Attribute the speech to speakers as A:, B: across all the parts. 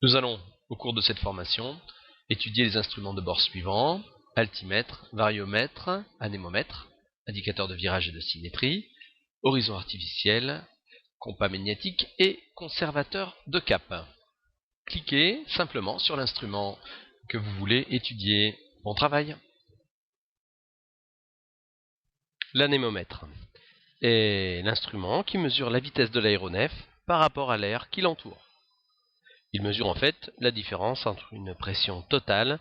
A: Nous allons, au cours de cette formation, étudier les instruments de bord suivants: altimètre, variomètre, anémomètre, indicateur de virage et de symétrie, horizon artificiel, compas magnétique et conservateur de cap. Cliquez simplement sur l'instrument que vous voulez étudier. Bon travail! L'anémomètre est l'instrument qui mesure la vitesse de l'aéronef par rapport à l'air qui l'entoure. Il mesure en fait la différence entre une pression totale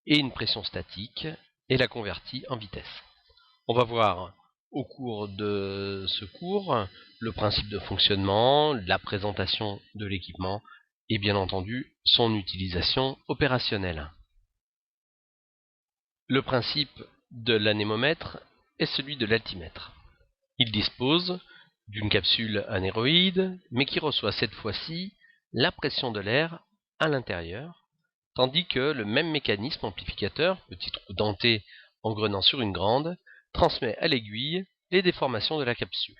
A: et une pression statique et la convertit en vitesse. On va voir au cours de ce cours le principe de fonctionnement, la présentation de l'équipement et bien entendu son utilisation opérationnelle. Le principe de l'anémomètre est celui de l'altimètre. Il dispose d'une capsule anéroïde, mais qui reçoit cette fois-ci la pression de l'air à l'intérieur, tandis que le même mécanisme amplificateur, petit trou denté engrenant sur une grande, transmet à l'aiguille les déformations de la capsule.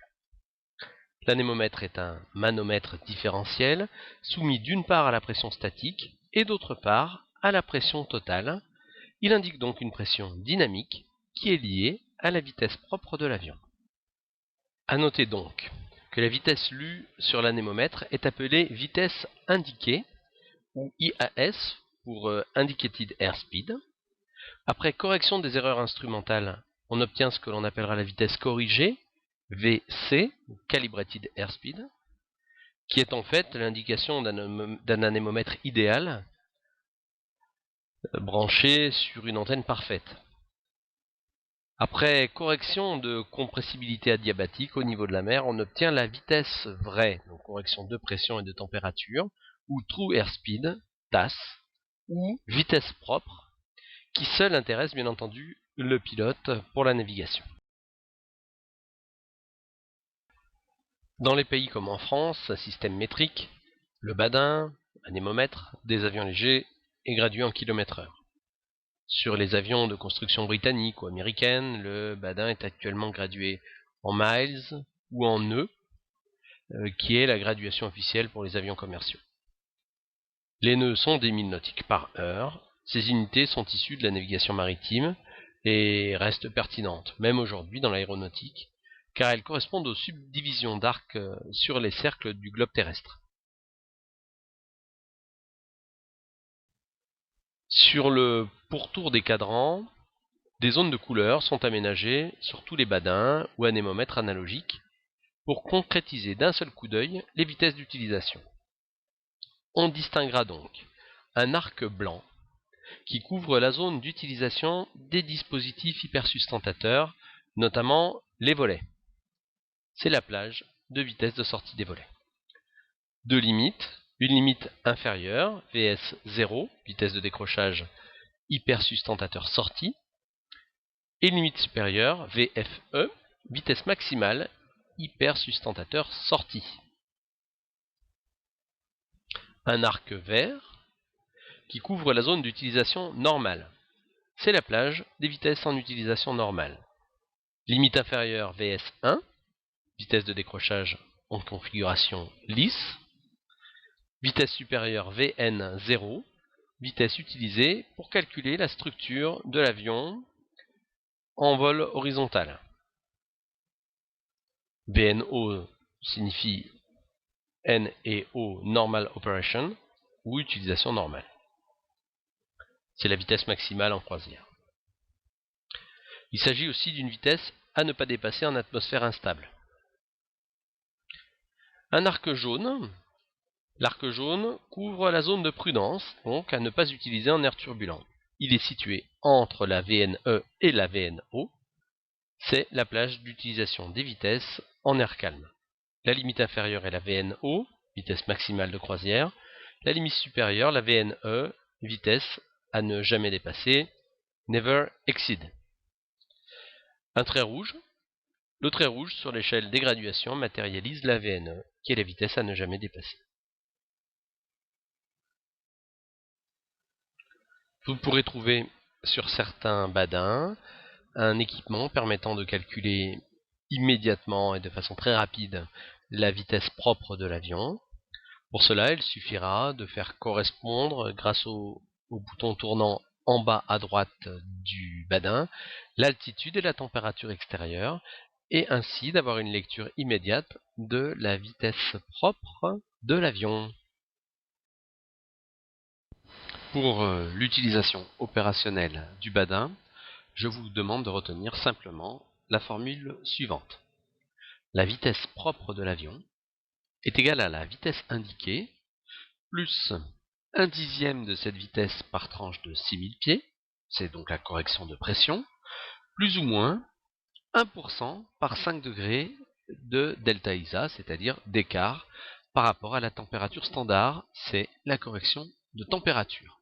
A: L'anémomètre est un manomètre différentiel soumis d'une part à la pression statique et d'autre part à la pression totale. Il indique donc une pression dynamique qui est liée à la vitesse propre de l'avion. À noter donc que la vitesse lue sur l'anémomètre est appelée vitesse indiquée, ou IAS pour Indicated Airspeed. Après correction des erreurs instrumentales, on obtient ce que l'on appellera la vitesse corrigée, VC, Calibrated Airspeed, qui est en fait l'indication d'un anémomètre idéal branché sur une antenne parfaite. Après correction de compressibilité adiabatique au niveau de la mer, on obtient la vitesse vraie, donc correction de pression et de température, ou True Airspeed, TAS, ou vitesse propre, qui seule intéresse bien entendu le pilote pour la navigation. Dans les pays comme en France, un système métrique, le badin, anémomètre, des avions légers est gradué en km/h. Sur les avions de construction britannique ou américaine, le badin est actuellement gradué en miles ou en nœuds, qui est la graduation officielle pour les avions commerciaux. Les nœuds sont des milles nautiques par heure. Ces unités sont issues de la navigation maritime et restent pertinentes, même aujourd'hui dans l'aéronautique, car elles correspondent aux subdivisions d'arcs sur les cercles du globe terrestre. Sur le pourtour des cadrans, des zones de couleur sont aménagées sur tous les badins ou anémomètres analogiques pour concrétiser d'un seul coup d'œil les vitesses d'utilisation. On distinguera donc un arc blanc qui couvre la zone d'utilisation des dispositifs hypersustentateurs, notamment les volets. C'est la plage de vitesse de sortie des volets. Deux limites, une limite inférieure, VS0, vitesse de décrochage hypersustentateur sortie, et une limite supérieure, VFE, vitesse maximale hypersustentateur sortie. Un arc vert qui couvre la zone d'utilisation normale. C'est la plage des vitesses en utilisation normale. Limite inférieure VS1, vitesse de décrochage en configuration lisse. Vitesse supérieure VN0, vitesse utilisée pour calculer la structure de l'avion en vol horizontal. VNO signifie NEO Normal Operation, ou utilisation normale. C'est la vitesse maximale en croisière. Il s'agit aussi d'une vitesse à ne pas dépasser en atmosphère instable. Un arc jaune. L'arc jaune couvre la zone de prudence, donc à ne pas utiliser en air turbulent. Il est situé entre la VNE et la VNO. C'est la plage d'utilisation des vitesses en air calme. La limite inférieure est la VNO, vitesse maximale de croisière. La limite supérieure, la VNE, vitesse à ne jamais dépasser, never exceed. Un trait rouge. Le trait rouge sur l'échelle des graduations matérialise la VNE, qui est la vitesse à ne jamais dépasser. Vous pourrez trouver sur certains badins un équipement permettant de calculer immédiatement et de façon très rapide la vitesse propre de l'avion. Pour cela, il suffira de faire correspondre, grâce au bouton tournant en bas à droite du badin, l'altitude et la température extérieure, et ainsi d'avoir une lecture immédiate de la vitesse propre de l'avion. Pour l'utilisation opérationnelle du badin, je vous demande de retenir simplement la formule suivante. La vitesse propre de l'avion est égale à la vitesse indiquée plus 1/10 de cette vitesse par tranche de 6000 pieds, c'est donc la correction de pression, plus ou moins 1% par 5 degrés de delta ISA, c'est-à-dire d'écart par rapport à la température standard, c'est la correction de température.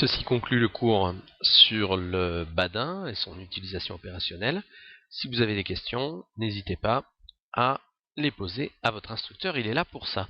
A: Ceci conclut le cours sur le badin et son utilisation opérationnelle. Si vous avez des questions, n'hésitez pas à les poser à votre instructeur, il est là pour ça.